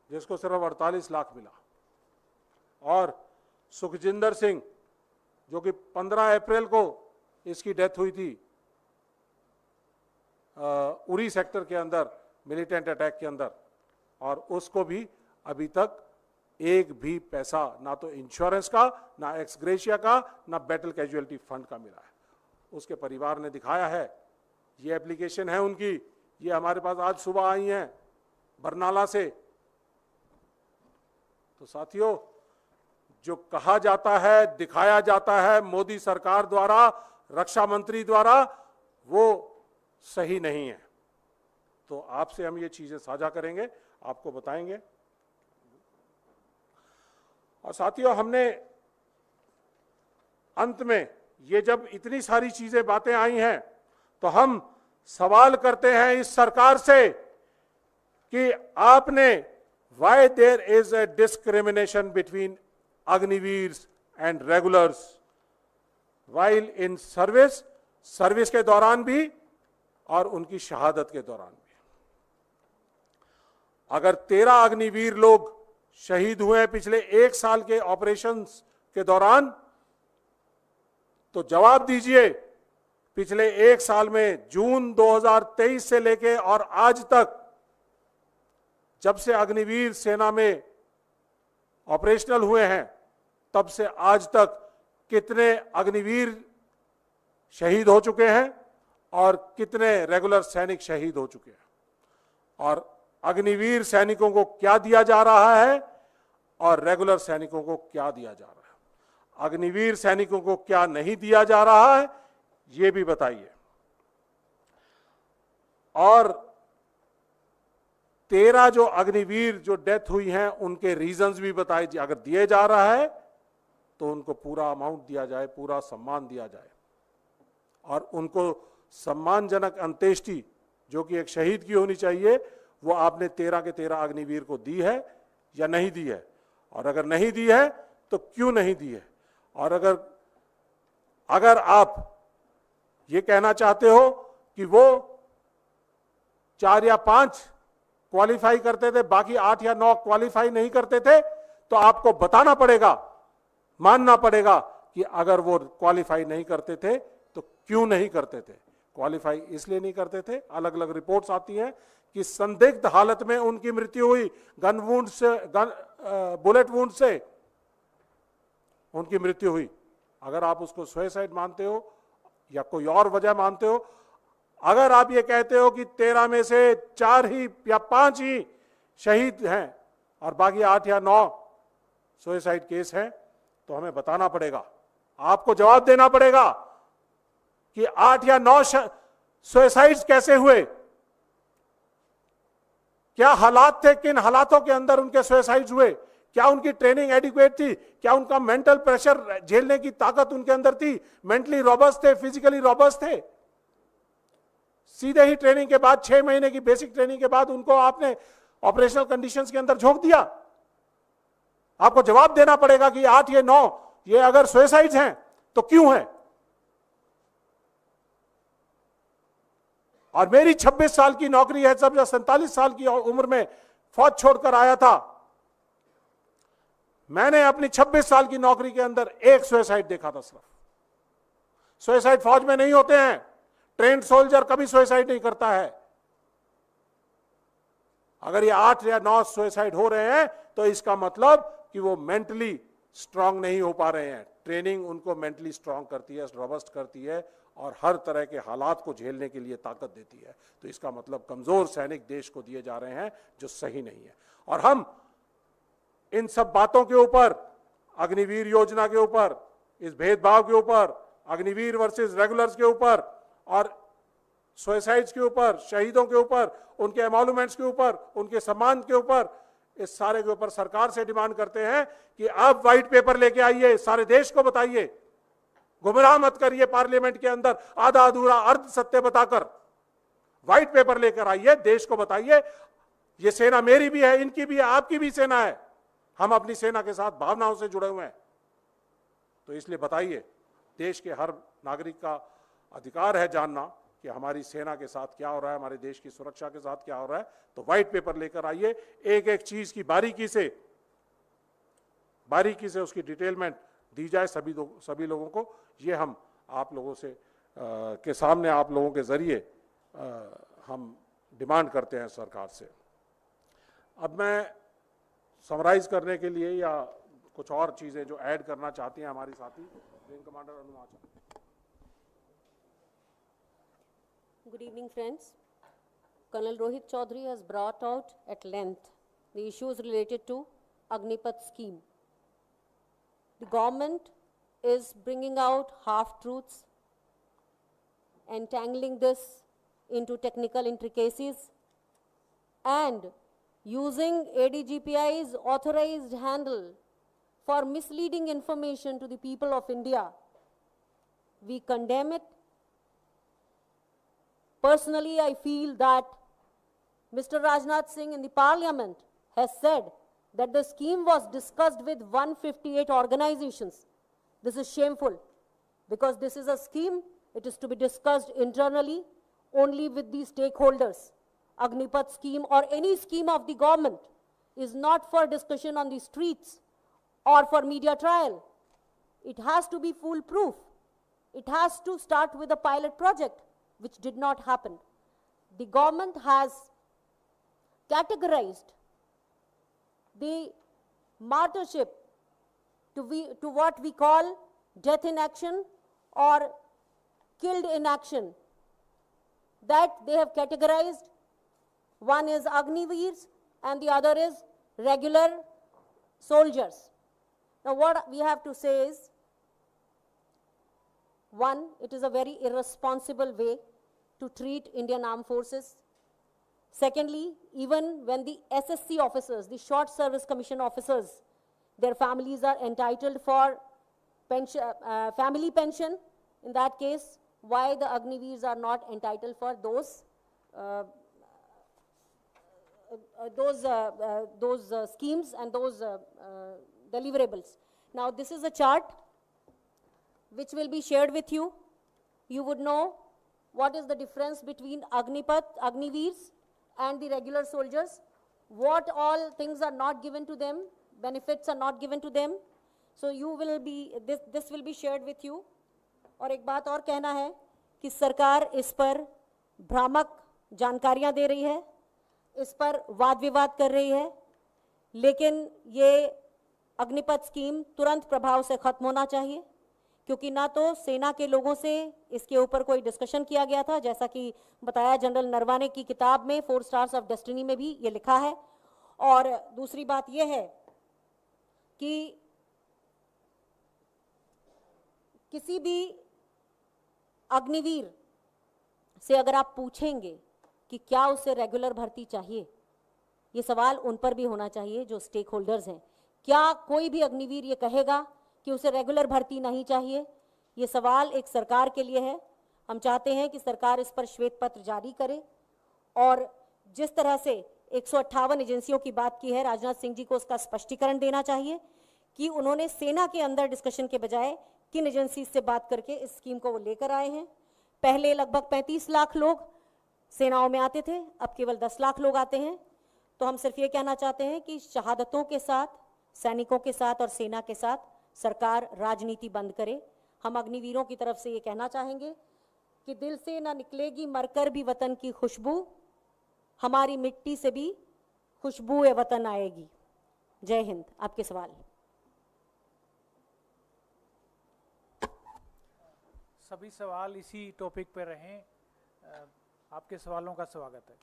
जिसको सिर्फ 48 लाख मिला, और सुखजिंदर सिंह, जो कि 15 अप्रैल को इसकी डेथ हुई थी उरी सेक्टर के अंदर मिलिटेंट अटैक के अंदर, और उसको भी अभी तक एक भी पैसा ना तो इंश्योरेंस का, ना एक्स ग्रेशिया का, ना बैटल कैजुअलिटी फंड का मिला है। उसके परिवार ने दिखाया है, ये एप्लीकेशन है उनकी, ये हमारे पास आज सुबह आई हैं बरनाला से। तो साथियों, जो कहा जाता है, दिखाया जाता है मोदी सरकार द्वारा, रक्षा मंत्री द्वारा, वो सही नहीं है। तो आपसे हम ये चीजें साझा करेंगे, आपको बताएंगे। और साथियों, हमने अंत में ये जब इतनी सारी चीजें बातें आई हैं, तो हम सवाल करते हैं इस सरकार से कि आपने why there is a discrimination between Agniveers and regulars while in service, service के दौरान भी और उनकी शहादत के दौरान भी। अगर 13 अग्निवीर लोग शहीद हुए हैं पिछले 1 साल के ऑपरेशंस के दौरान, तो जवाब दीजिए, पिछले 1 साल में जून 2023 से लेके और आज तक, जब से अग्निवीर सेना में ऑपरेशनल हुए हैं, तब से आज तक कितने अग्निवीर शहीद हो चुके हैं और कितने रेगुलर सैनिक शहीद हो चुके हैं, और अग्निवीर सैनिकों को क्या दिया जा रहा है और रेगुलर सैनिकों को क्या दिया जा रहा है, अग्निवीर सैनिकों को क्या नहीं दिया जा रहा है, ये भी बताइए। और 13 जो अग्निवीर जो डेथ हुई हैं, उनके रीजंस भी बताइए। अगर दिए जा रहा है तो उनको पूरा अमाउंट दिया जाए, पूरा सम्मान दिया जाए, और उनको सम्मानजनक अंत्येष्टि जो कि एक शहीद की होनी चाहिए, वो आपने 13 के 13 अग्निवीर को दी है या नहीं दी है, और अगर नहीं दी है तो क्यों नहीं दी है। और अगर आप ये कहना चाहते हो कि वो 4 या 5 क्वालिफाई करते थे, बाकी 8 या 9 क्वालिफाई नहीं करते थे, तो आपको बताना पड़ेगा, मानना पड़ेगा कि अगर वो क्वालिफाई नहीं करते थे तो क्यों नहीं करते थे। क्वालिफाई इसलिए नहीं करते थे, अलग अलग रिपोर्ट्स आती हैं कि संदिग्ध हालत में उनकी मृत्यु हुई, गन वुंड से, बुलेट वुंड से उनकी मृत्यु हुई। अगर आप उसको सुसाइड मानते हो या कोई और वजह मानते हो, अगर आप ये कहते हो कि 13 में से 4 ही या 5 ही शहीद हैं और बाकी 8 या 9 सुसाइड केस हैं, तो हमें बताना पड़ेगा, आपको जवाब देना पड़ेगा कि 8 या 9 सुसाइड्स कैसे हुए, क्या हालात थे, किन हालातों के अंदर उनके सुसाइड्स हुए, क्या उनकी ट्रेनिंग एडिक्वेट थी, क्या उनका मेंटल प्रेशर झेलने की ताकत उनके अंदर थी, मेंटली रॉबस्ट थे, फिजिकली रॉबस्ट थे। सीधे ही ट्रेनिंग के बाद 6 महीने की बेसिक ट्रेनिंग के बाद उनको आपने ऑपरेशनल कंडीशंस के अंदर झोंक दिया। आपको जवाब देना पड़ेगा कि 8 या 9 ये अगर सुसाइड्स हैं तो क्यों हैं। और मेरी 26 साल की नौकरी है, जब 47 साल की उम्र में फौज छोड़कर आया था, मैंने अपनी 26 साल की नौकरी के अंदर एक सुसाइड देखा था सिर्फ। सुसाइड फौज में नहीं होते हैं, ट्रेंड सोल्जर कभी सुसाइड नहीं करता है। अगर ये 8 या 9 सुसाइड हो रहे हैं तो इसका मतलब कि वो मेंटली स्ट्रांग नहीं हो पा रहे हैं। ट्रेनिंग उनको मेंटली स्ट्रांग करती है, रोबस्ट करती है, और हर तरह के हालात को झेलने के लिए ताकत देती है। तो इसका मतलब कमजोर सैनिक देश को दिए जा रहे हैं, जो सही नहीं है। और हम इन सब बातों के ऊपर, अग्निवीर योजना के ऊपर, इस भेदभाव के ऊपर, अग्निवीर वर्सेस रेगुलर्स के ऊपर और सुसाइड्स के ऊपर, शहीदों के ऊपर, उनके एमोल्यूमेंट्स के ऊपर, उनके सम्मान के ऊपर, इस सारे के ऊपर सरकार से डिमांड करते हैं कि आप व्हाइट पेपर लेके आइए, सारे देश को बताइए, गुमराह मत करिए पार्लियामेंट के अंदर आधा अधूरा अर्ध सत्य बताकर। व्हाइट पेपर लेकर आइए, देश को बताइए ये सेना मेरी भी है, इनकी भी है, आपकी भी सेना है, हम अपनी सेना के साथ भावनाओं से जुड़े हुए हैं। तो इसलिए बताइए, देश के हर नागरिक का अधिकार है जानना कि हमारी सेना के साथ क्या हो रहा है, हमारे देश की सुरक्षा के साथ क्या हो रहा है। तो व्हाइट पेपर लेकर आइए, एक एक चीज की बारीकी से उसकी डिटेलमेंट दी जाए सभी लोगों को। ये हम आप लोगों से के सामने, आप लोगों के जरिए हम डिमांड करते हैं सरकार से। अब मैं समराइज करने के लिए या कुछ और चीजें जो ऐड करना चाहती हैं हमारी साथी विंग कमांडर अनुमाचा। Good evening, friends. Colonel Rohit Chaudhary has brought out at length the issues related to Agnipath scheme. The government is bringing out half-truths, entangling this into technical intricacies, and using ADGPI's authorized handle for misleading information to the people of India. We condemn it. Personally, I feel that Mr. Rajnath Singh in the parliament has said that the scheme was discussed with 158 organizations. This is shameful, because this is a scheme, it is to be discussed internally only with the stakeholders. Agnipath scheme or any scheme of the government is not for discussion on the streets or for media trial. It has to be foolproof. It has to start with a pilot project, which did not happen. The government has categorized the martyrship to what we call death in action or killed in action. That they have categorized. One is Agniveers and the other is regular soldiers. Now what we have to say is, one, it is a very irresponsible way to treat Indian Armed Forces. Secondly, even when the SSC officers, the Short Service Commission officers, their families are entitled for pension, family pension, in that case, why the Agniveers are not entitled for those schemes and those deliverables. Now, this is a chart which will be shared with you. You would know what is the difference between Agniveers and the regular soldiers, what all things are not given to them, benefits are not given to them. So you will be, this will be shared with you. और एक बात और कहना है कि सरकार इस पर भ्रामक जानकारियां दे रही है, इस पर वाद विवाद कर रही है, लेकिन ये अग्निपथ स्कीम तुरंत प्रभाव से खत्म होना चाहिए, क्योंकि ना तो सेना के लोगों से इसके ऊपर कोई डिस्कशन किया गया था, जैसा कि बताया जनरल नरवाने की किताब में 4 स्टार्स ऑफ डेस्टिनी में भी ये लिखा है। और दूसरी बात ये है कि किसी भी अग्निवीर से अगर आप पूछेंगे कि क्या उसे रेगुलर भर्ती चाहिए, ये सवाल उन पर भी होना चाहिए जो स्टेक होल्डर्स हैं। क्या कोई भी अग्निवीर ये कहेगा कि उसे रेगुलर भर्ती नहीं चाहिए? ये सवाल एक सरकार के लिए है। हम चाहते हैं कि सरकार इस पर श्वेत पत्र जारी करे, और जिस तरह से 158 एजेंसियों की बात की है, राजनाथ सिंह जी को उसका स्पष्टीकरण देना चाहिए कि उन्होंने सेना के अंदर डिस्कशन के बजाय किन एजेंसी से बात करके इस स्कीम को वो लेकर आए हैं। पहले लगभग 35 लाख लोग सेनाओं में आते थे, अब केवल 10 लाख लोग आते हैं। तो हम सिर्फ ये कहना चाहते हैं कि शहादतों के साथ, सैनिकों के साथ और सेना के साथ सरकार राजनीति बंद करे। हम अग्निवीरों की तरफ से ये कहना चाहेंगे कि दिल से ना निकलेगी मरकर भी वतन की खुशबू, हमारी मिट्टी से भी खुशबू ए वतन आएगी। जय हिंद। आपके सवाल। सभी सवाल इसी टॉपिक पर रहें। आपके सवालों का स्वागत है।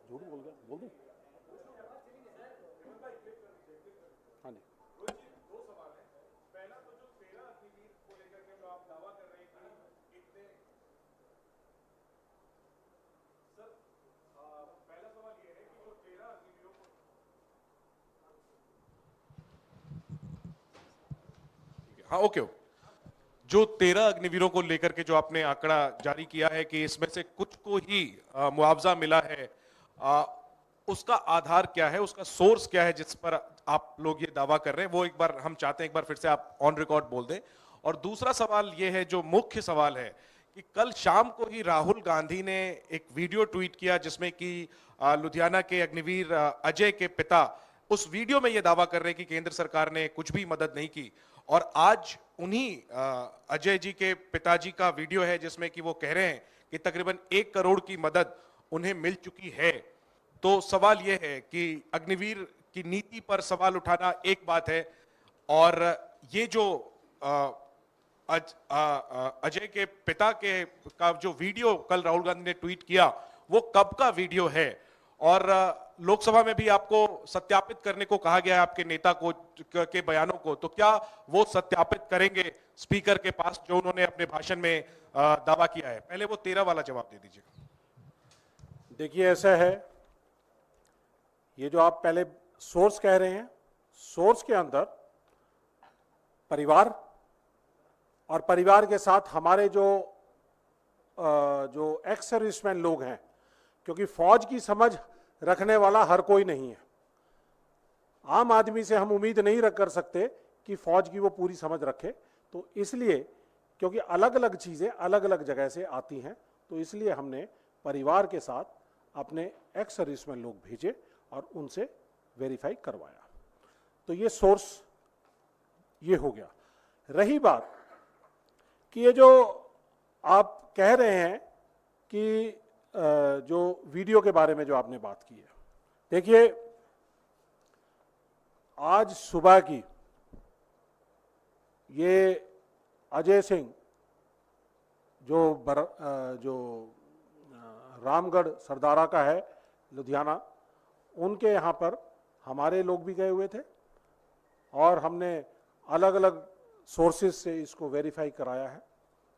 झूठ बोल गया, बोल दूं? हाँ जी। दो सवाल है। पहला तो जो 13 अग्निवीर को लेकर के जो आप दावा कर रहे हैं कि इतने, सर पहला सवाल ये है कि जो 13 अग्निवीरों को, हाँ ओके, जो 13 अग्निवीरों को लेकर के जो आपने आंकड़ा जारी किया है कि इसमें से कुछ को ही मुआवजा मिला है, उसका आधार क्या है, उसका सोर्स क्या है जिस पर आप लोग ये दावा कर रहे हैं, वो एक बार हम चाहते हैं एक बार फिर से आप ऑन रिकॉर्ड बोल दें। और दूसरा सवाल ये है, जो मुख्य सवाल है कि कल शाम को ही राहुल गांधी ने एक वीडियो ट्वीट किया जिसमें कि लुधियाना के अग्निवीर अजय के पिता उस वीडियो में ये दावा कर रहे हैं कि केंद्र सरकार ने कुछ भी मदद नहीं की, और आज उन्हीं अजय जी के पिताजी का वीडियो है जिसमें कि वो कह रहे हैं कि तकरीबन 1 करोड़ की मदद उन्हें मिल चुकी है। तो सवाल यह है कि अग्निवीर की नीति पर सवाल उठाना एक बात है, और ये जो अजय के पिता के का जो वीडियो कल राहुल गांधी ने ट्वीट किया वो कब का वीडियो है, और लोकसभा में भी आपको सत्यापित करने को कहा गया है आपके नेता को के बयानों को, तो क्या वो सत्यापित करेंगे स्पीकर के पास जो उन्होंने अपने भाषण में दावा किया है? पहले वो 13 वाला जवाब दे दीजिए। देखिए ऐसा है, ये जो आप पहले सोर्स कह रहे हैं, सोर्स के अंदर परिवार और परिवार के साथ हमारे जो एक्स सर्विसमैन लोग हैं, क्योंकि फौज की समझ रखने वाला हर कोई नहीं है। आम आदमी से हम उम्मीद नहीं रख कर सकते कि फौज की वो पूरी समझ रखे, तो इसलिए क्योंकि अलग अलग चीज़ें अलग अलग जगह से आती हैं, तो इसलिए हमने परिवार के साथ अपने एक्स सर्विसमैन लोग भेजे और उनसे वेरीफाई करवाया। तो ये सोर्स ये हो गया। रही बात कि ये जो आप कह रहे हैं कि जो वीडियो के बारे में जो आपने बात की है, देखिए आज सुबह की ये अजय सिंह जो रामगढ़ सरदारा का है लुधियाना, उनके यहाँ पर हमारे लोग भी गए हुए थे और हमने अलग अलग सोर्सेज से इसको वेरीफाई कराया है।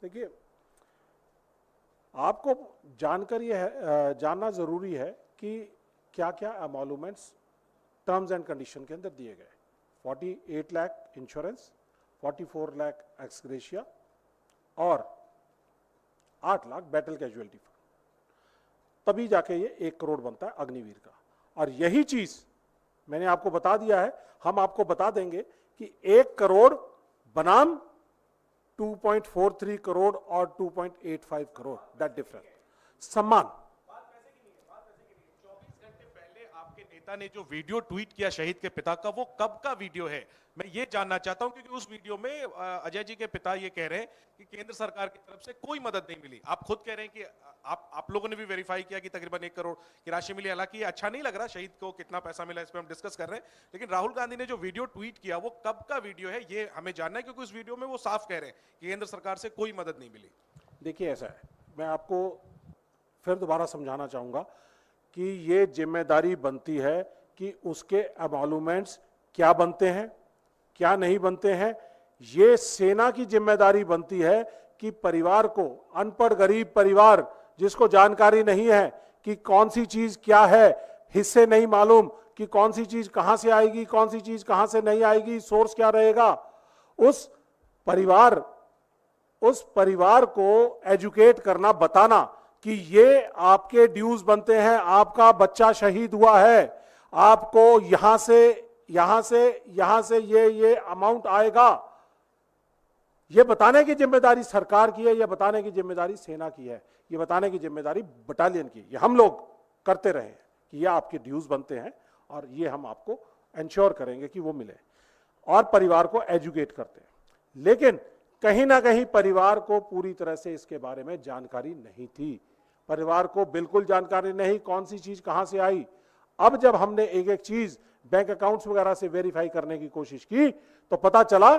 देखिए आपको जानकर ये जानना ज़रूरी है कि क्या क्या एमोलूमेंट्स टर्म्स एंड कंडीशन के अंदर दिए गए। 48 लाख इंश्योरेंस, 44 लाख एक्सग्रेशिया और 8 लाख बैटल कैजुअलिटी फंड, तभी जाके ये 1 करोड़ बनता है अग्निवीर का। और यही चीज़ मैंने आपको बता दिया है, हम आपको बता देंगे कि 1 करोड़ बनाम 2.43 करोड़ और 2.85 करोड़, दैट डिफरेंस सम्मान। 24 घंटे पहले आपके नेता ने जो वीडियो ट्वीट किया शहीद के पिता का, वो कब का वीडियो है? मैं ये जानना चाहता हूं, क्योंकि उस वीडियो में अजय जी के पिता ये कह रहे हैं कि केंद्र सरकार की तरफ से कोई मदद नहीं मिली। आप खुद कह रहे हैं कि आप लोगों ने भी वेरीफाई किया कि तकरीबन 1 करोड़ की राशि मिली। हालांकि अच्छा नहीं लग रहा शहीद को कितना पैसा मिला, इस पर हम डिस्कस कर रहे हैं, लेकिन राहुल गांधी ने जो वीडियो ट्वीट किया वो कब का वीडियो है ये हमें जानना है, क्योंकि उस वीडियो में वो साफ कह रहे हैं कि केंद्र सरकार से कोई मदद नहीं मिली। देखिए ऐसा है, मैं आपको फिर दोबारा समझाना चाहूँगा कि ये जिम्मेदारी बनती है कि उसके एमोलूमेंट्स क्या बनते हैं क्या नहीं बनते हैं। ये सेना की जिम्मेदारी बनती है कि परिवार को, अनपढ़ गरीब परिवार जिसको जानकारी नहीं है कि कौन सी चीज क्या है, हिस्से नहीं मालूम कि कौन सी चीज कहां से आएगी, कौन सी चीज कहां से नहीं आएगी, सोर्स क्या रहेगा, उस परिवार को एजुकेट करना, बताना कि ये आपके ड्यूज बनते हैं, आपका बच्चा शहीद हुआ है, आपको यहां से ये अमाउंट आएगा। ये बताने की जिम्मेदारी सरकार की है, ये बताने की जिम्मेदारी सेना की है, ये बताने की जिम्मेदारी बटालियन की है। ये हम लोग करते रहे हैं कि ये आपके ड्यूज बनते हैं और ये हम आपको इंश्योर करेंगे कि वो मिले, और परिवार को एजुकेट करते हैं। लेकिन कहीं ना कहीं परिवार को पूरी तरह से इसके बारे में जानकारी नहीं थी, परिवार को बिल्कुल जानकारी नहीं कौन सी चीज कहां से आई। अब जब हमने एक एक चीज बैंक अकाउंट्स वगैरह से वेरीफाई करने की कोशिश की तो पता चला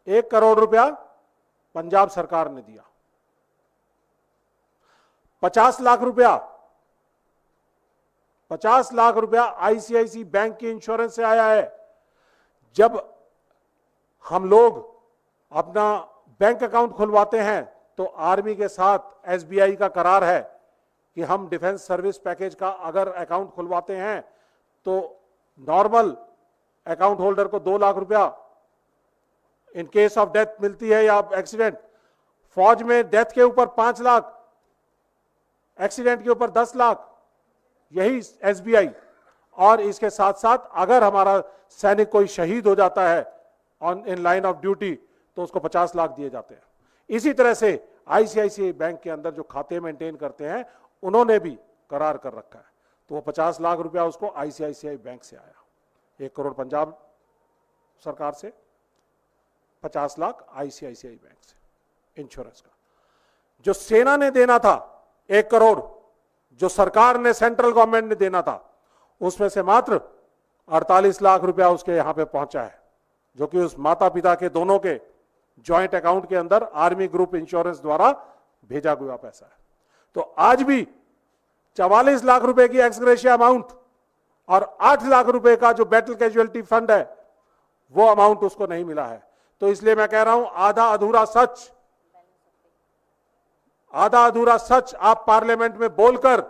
1 करोड़ रुपया पंजाब सरकार ने दिया, 50 लाख रुपया आईसीआईसी बैंक के इंश्योरेंस से आया है। जब हम लोग अपना बैंक अकाउंट खुलवाते हैं तो आर्मी के साथ एसबीआई का करार है कि हम डिफेंस सर्विस पैकेज का अगर अकाउंट खुलवाते हैं तो नॉर्मल अकाउंट होल्डर को 2 लाख रुपया इन केस ऑफ डेथ मिलती है या एक्सीडेंट, फौज में डेथ के ऊपर 5 लाख, एक्सीडेंट के ऊपर 10 लाख, यही एसबीआई। और इसके साथ साथ अगर हमारा सैनिक कोई शहीद हो जाता है on in line of duty तो उसको 50 लाख दिए जाते हैं। इसी तरह से आईसीआईसीआई बैंक के अंदर जो खाते मेंटेन करते हैं उन्होंने भी करार कर रखा है, तो वो 50 लाख रुपया उसको आईसीआईसीआई बैंक से आया, 1 करोड़ पंजाब सरकार से, 50 लाख आईसीआईसीआई बैंक से इंश्योरेंस का। जो सेना ने देना था 1 करोड़, जो सरकार ने सेंट्रल गवर्नमेंट ने देना था, उसमें से मात्र 48 लाख रुपया उसके यहां पे पहुंचा है, जो कि उस माता पिता के दोनों के जॉइंट अकाउंट के अंदर आर्मी ग्रुप इंश्योरेंस द्वारा भेजा हुआ पैसा है। तो आज भी 44 लाख रुपए की एक्सग्रेशिया अमाउंट और 8 लाख रुपए का जो बैटल कैजुअलिटी फंड है वो अमाउंट उसको नहीं मिला है। तो इसलिए मैं कह रहा हूं आधा अधूरा सच आप पार्लियामेंट में बोलकर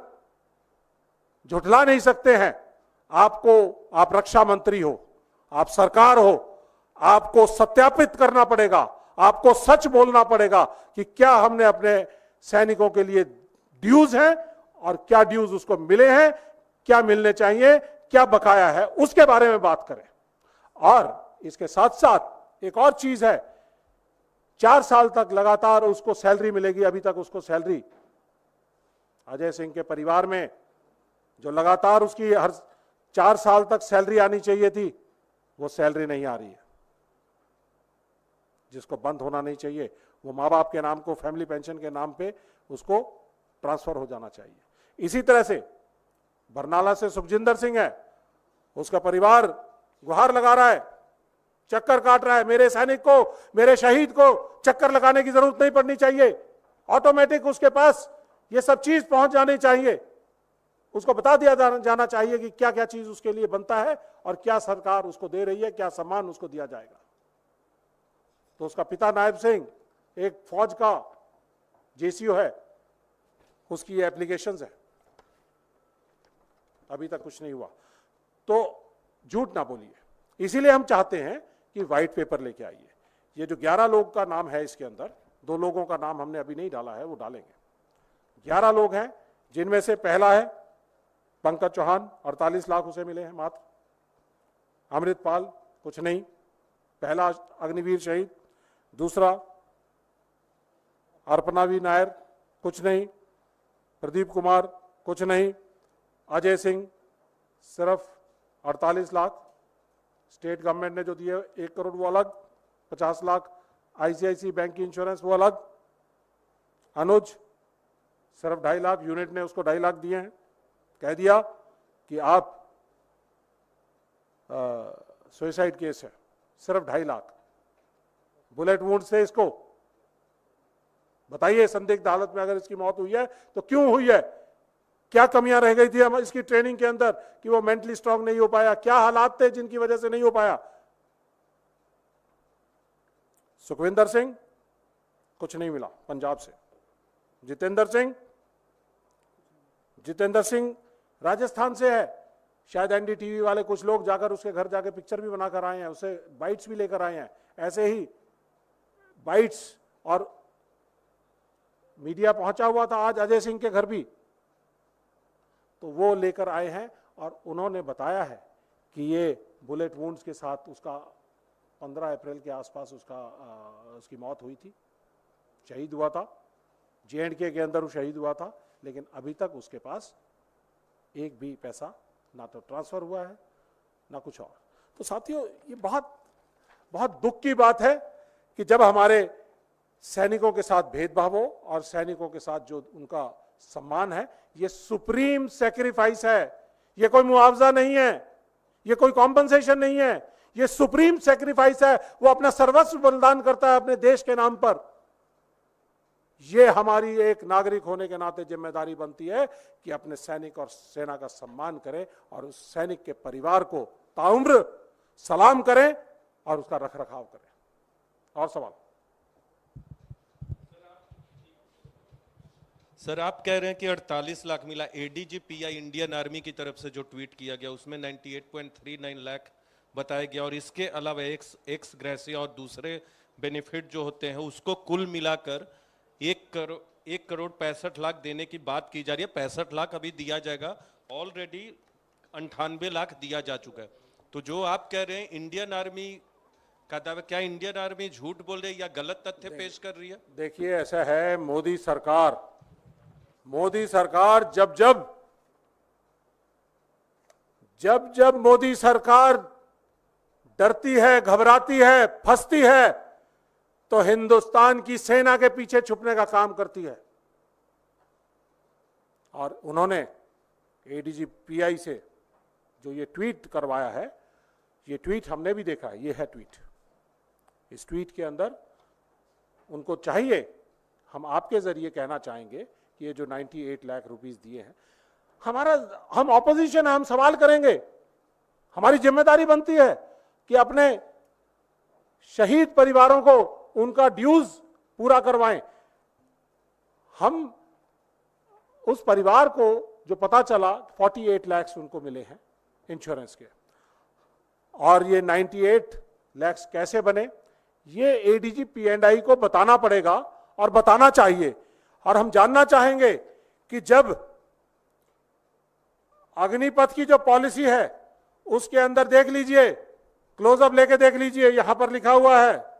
झुठला नहीं सकते हैं। आप रक्षा मंत्री हो, आप सरकार हो, आपको सत्यापित करना पड़ेगा, आपको सच बोलना पड़ेगा कि क्या हमने अपने सैनिकों के लिए ड्यूज हैं और क्या ड्यूज उसको मिले हैं, क्या मिलने चाहिए, क्या बकाया है, उसके बारे में बात करें। और इसके साथ साथ एक और चीज है, 4 साल तक लगातार उसको सैलरी मिलेगी। अभी तक उसको सैलरी, अजय सिंह के परिवार में जो लगातार उसकी हर 4 साल तक सैलरी आनी चाहिए थी, वो सैलरी नहीं आ रही है। जिसको बंद होना नहीं चाहिए वो माँ बाप के नाम को फैमिली पेंशन के नाम पे उसको ट्रांसफर हो जाना चाहिए। इसी तरह से बरनाला से सुखजिंदर सिंह है, उसका परिवार गुहार लगा रहा है, चक्कर काट रहा है, मेरे सैनिक को, मेरे शहीद को चक्कर लगाने की जरूरत नहीं पड़नी चाहिए, ऑटोमेटिक उसके पास ये सब चीज पहुंच जानी चाहिए। उसको बता दिया जाना चाहिए कि क्या क्या चीज उसके लिए बनता है और क्या सरकार उसको दे रही है, क्या सम्मान उसको दिया जाएगा। तो उसका पिता नायब सिंह एक फौज का जेसीओ है, उसकी एप्लीकेशंस है, अभी तक कुछ नहीं हुआ। तो झूठ ना बोलिए, इसीलिए हम चाहते हैं कि व्हाइट पेपर लेके आइए। ये जो 11 लोग का नाम है इसके अंदर, 2 लोगों का नाम हमने अभी नहीं डाला है, वो डालेंगे। 11 लोग हैं, जिनमें से पहला है पंकज चौहान, 48 लाख उसे मिले हैं मात्र। अमृतपाल कुछ नहीं, पहला अग्निवीर शहीद। दूसरा अर्पनावी नायर कुछ नहीं, प्रदीप कुमार कुछ नहीं, अजय सिंह सिर्फ 48 लाख। स्टेट गवर्नमेंट ने जो दिए 1 करोड़ वो अलग, 50 लाख आईसीआईसी बैंक की इंश्योरेंस वो अलग। अनुज सिर्फ 2.5 लाख, यूनिट ने उसको 2.5 लाख दिए हैं, कह दिया कि आप सुसाइड केस है, सिर्फ 2.5 लाख। बुलेट वुंड से इसको बताइए, संदिग्ध हालत में अगर इसकी मौत हुई है तो क्यों हुई है, क्या कमियां रह गई थी हम इसकी ट्रेनिंग के अंदर कि वो मेंटली स्ट्रांग नहीं हो पाया, क्या हालात थे जिनकी वजह से नहीं हो पाया। सुखविंदर सिंह कुछ नहीं मिला पंजाब से। जितेंद्र सिंह राजस्थान से है, शायद एनडीटीवी वाले कुछ लोग जाकर उसके घर जाके पिक्चर भी बनाकर आए हैं, उसे बाइट्स भी लेकर आए हैं। ऐसे ही बाइट्स और मीडिया पहुंचा हुआ था आज अजय सिंह के घर भी, तो वो लेकर आए हैं और उन्होंने बताया है कि ये बुलेट वुंड्स के साथ उसका 15 अप्रैल के आसपास उसकी मौत हुई थी, शहीद हुआ था, J&K के अंदर वो शहीद हुआ था, लेकिन अभी तक उसके पास एक भी पैसा ना तो ट्रांसफर हुआ है ना कुछ और। तो साथियों, ये बहुत बहुत दुख की बात है कि जब हमारे सैनिकों के साथ भेदभाव हो और सैनिकों के साथ जो उनका सम्मान है, ये सुप्रीम सैक्रिफाइस है, ये कोई मुआवजा नहीं है, ये कोई कॉम्पनसेशन नहीं है, ये सुप्रीम सैक्रिफाइस है। वो अपना सर्वस्व बलिदान करता है अपने देश के नाम पर। ये हमारी एक नागरिक होने के नाते जिम्मेदारी बनती है कि अपने सैनिक और सेना का सम्मान करें और उस सैनिक के परिवार को ताउम्र सलाम करें और उसका रखरखाव करें। और सवाल? सर, आप कह रहे हैं कि 48 लाख मिला। ADG-PI इंडियन आर्मी की तरफ से जो ट्वीट किया गया उसमें 98.39 लाख बताया गया, और इसके अलावा एक्स ग्रेसिया और दूसरे बेनिफिट जो होते हैं उसको कुल मिलाकर 1 करोड़ 65 लाख देने की बात की जा रही है। 65 लाख अभी दिया जाएगा, ऑलरेडी 98 लाख दिया जा चुका है। तो जो आप कह रहे हैं इंडियन आर्मी का दावा, क्या इंडियन आर्मी झूठ बोल रही है या गलत तथ्य पेश कर रही है? देखिए, ऐसा है, मोदी सरकार जब मोदी सरकार डरती है, घबराती है, फंसती है, तो हिंदुस्तान की सेना के पीछे छुपने का काम करती है। और उन्होंने ADG-PI से जो ये ट्वीट करवाया है, ये ट्वीट हमने भी देखा है, ये है ट्वीट। इस ट्वीट के अंदर उनको चाहिए, हम आपके जरिए कहना चाहेंगे कि ये जो 98 लाख रुपीस दिए हैं, हम ऑपोजिशन है, हम सवाल करेंगे। हमारी जिम्मेदारी बनती है कि अपने शहीद परिवारों को उनका ड्यूज पूरा करवाएं। हम उस परिवार को जो पता चला 48 लाख उनको मिले हैं इंश्योरेंस के, और ये 98 लाख कैसे बने, ये ADG-P&I को बताना पड़ेगा और बताना चाहिए। और हम जानना चाहेंगे कि जब अग्निपथ की जो पॉलिसी है उसके अंदर देख लीजिए, क्लोजअप लेके देख लीजिए, यहां पर लिखा हुआ है,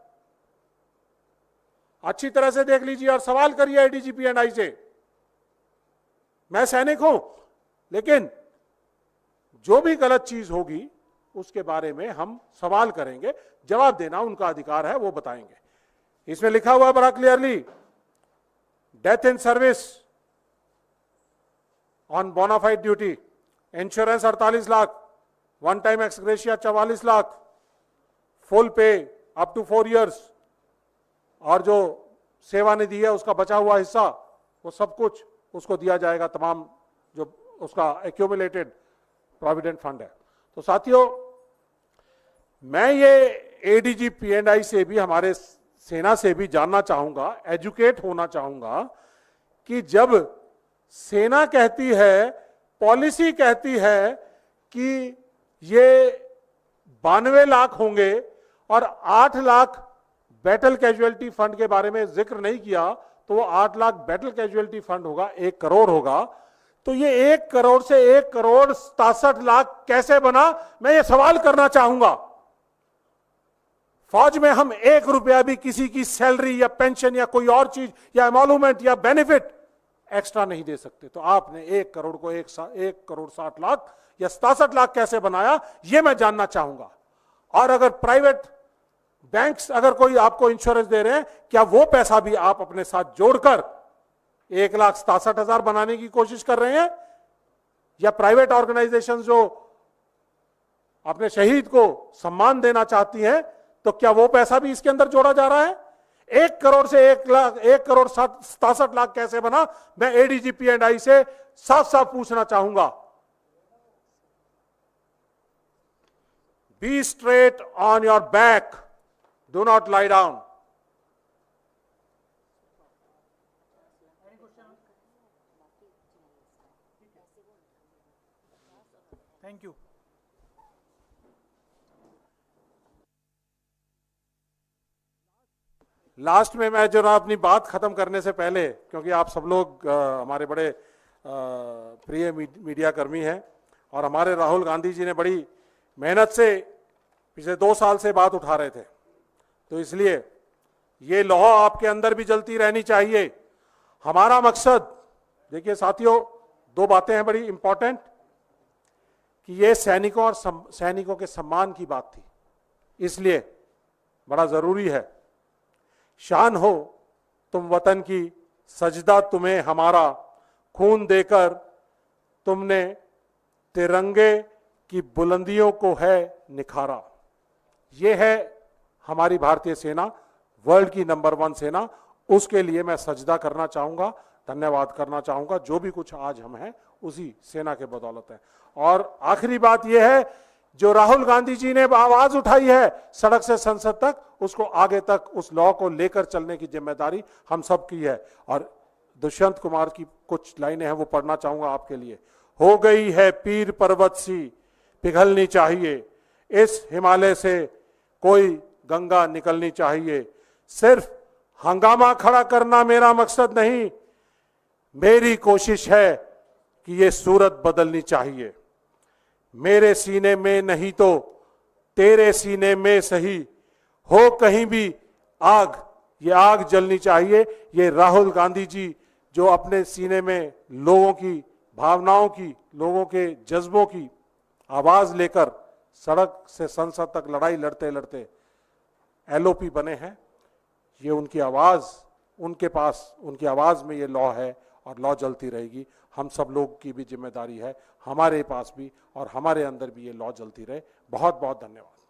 अच्छी तरह से देख लीजिए और सवाल करिए ADG-P&I से। मैं सैनिक हूं, लेकिन जो भी गलत चीज होगी उसके बारे में हम सवाल करेंगे, जवाब देना उनका अधिकार है, वो बताएंगे। इसमें लिखा हुआ है बड़ा clearly, death in service on bonafide duty, insurance 48 lakh, one time ex gratia 44 lakh, full pay up to 4 years, और जो सेवा निधि है उसका बचा हुआ हिस्सा, वो सब कुछ उसको दिया जाएगा, तमाम जो उसका एक्यूमुलेटेड प्रोविडेंट फंड है। तो साथियों, मैं ये ADG-P&I से भी, हमारे सेना से भी जानना चाहूंगा, एजुकेट होना चाहूंगा कि जब सेना कहती है, पॉलिसी कहती है कि ये 92 लाख होंगे और 8 लाख बैटल कैजुअलिटी फंड के बारे में जिक्र नहीं किया, तो वो 8 लाख बैटल कैजुअलिटी फंड होगा, 1 करोड़ होगा। तो ये 1 करोड़ से 1 करोड़ 67 लाख कैसे बना, मैं ये सवाल करना चाहूंगा। फौज में हम 1 रुपया भी किसी की सैलरी या पेंशन या कोई और चीज या एमोलूमेंट या बेनिफिट एक्स्ट्रा नहीं दे सकते। तो आपने 1 करोड़ को 1 करोड़ 60 लाख या 67 लाख कैसे बनाया, ये मैं जानना चाहूंगा। और अगर प्राइवेट बैंक्स अगर कोई आपको इंश्योरेंस दे रहे हैं, क्या वो पैसा भी आप अपने साथ जोड़कर 1,67,000 बनाने की कोशिश कर रहे हैं, या प्राइवेट ऑर्गेनाइजेशन जो अपने शहीद को सम्मान देना चाहती हैं, तो क्या वो पैसा भी इसके अंदर जोड़ा जा रहा है? 1 करोड़ से 1 करोड़ 67 लाख कैसे बना, मैं ADG-P&I से साफ साफ पूछना चाहूंगा। Be straight on your back, do not lie down. Thank you. Last में मैं जरा अपनी बात खत्म करने से पहले, क्योंकि आप सब लोग हमारे बड़े प्रिय मीडिया कर्मी हैं और हमारे राहुल गांधी जी ने बड़ी मेहनत से पिछले 2 साल से बात उठा रहे थे। तो इसलिए ये लौ आपके अंदर भी जलती रहनी चाहिए। हमारा मकसद, देखिए साथियों, 2 बातें हैं बड़ी इंपॉर्टेंट, कि ये सैनिकों और सैनिकों के सम्मान की बात थी, इसलिए बड़ा जरूरी है। शान हो तुम वतन की, सजदा तुम्हें हमारा, खून देकर तुमने तिरंगे की बुलंदियों को है निखारा। ये है हमारी भारतीय सेना, वर्ल्ड की नंबर 1 सेना। उसके लिए मैं सजदा करना चाहूंगा, धन्यवाद करना चाहूंगा। जो भी कुछ आज हम हैं उसी सेना के बदौलत है। और आखिरी बात यह है, जो राहुल गांधी जी ने आवाज उठाई है सड़क से संसद तक, उसको आगे तक उस लॉ को लेकर चलने की जिम्मेदारी हम सब की है। और दुष्यंत कुमार की कुछ लाइनें हैं, वो पढ़ना चाहूंगा आपके लिए। हो गई है पीर पर्वत सी पिघलनी चाहिए, इस हिमालय से कोई गंगा निकलनी चाहिए। सिर्फ हंगामा खड़ा करना मेरा मकसद नहीं, मेरी कोशिश है कि ये सूरत बदलनी चाहिए। मेरे सीने में नहीं तो तेरे सीने में सही, हो कहीं भी आग, ये आग जलनी चाहिए। ये राहुल गांधी जी जो अपने सीने में लोगों की भावनाओं की, लोगों के जज्बों की आवाज लेकर सड़क से संसद तक लड़ाई लड़ते लड़ते एलओपी बने हैं, ये उनकी आवाज, उनके पास उनकी आवाज में ये लॉ है और लॉ जलती रहेगी। हम सब लोग की भी जिम्मेदारी है, हमारे पास भी और हमारे अंदर भी ये लॉ जलती रहे। बहुत बहुत धन्यवाद।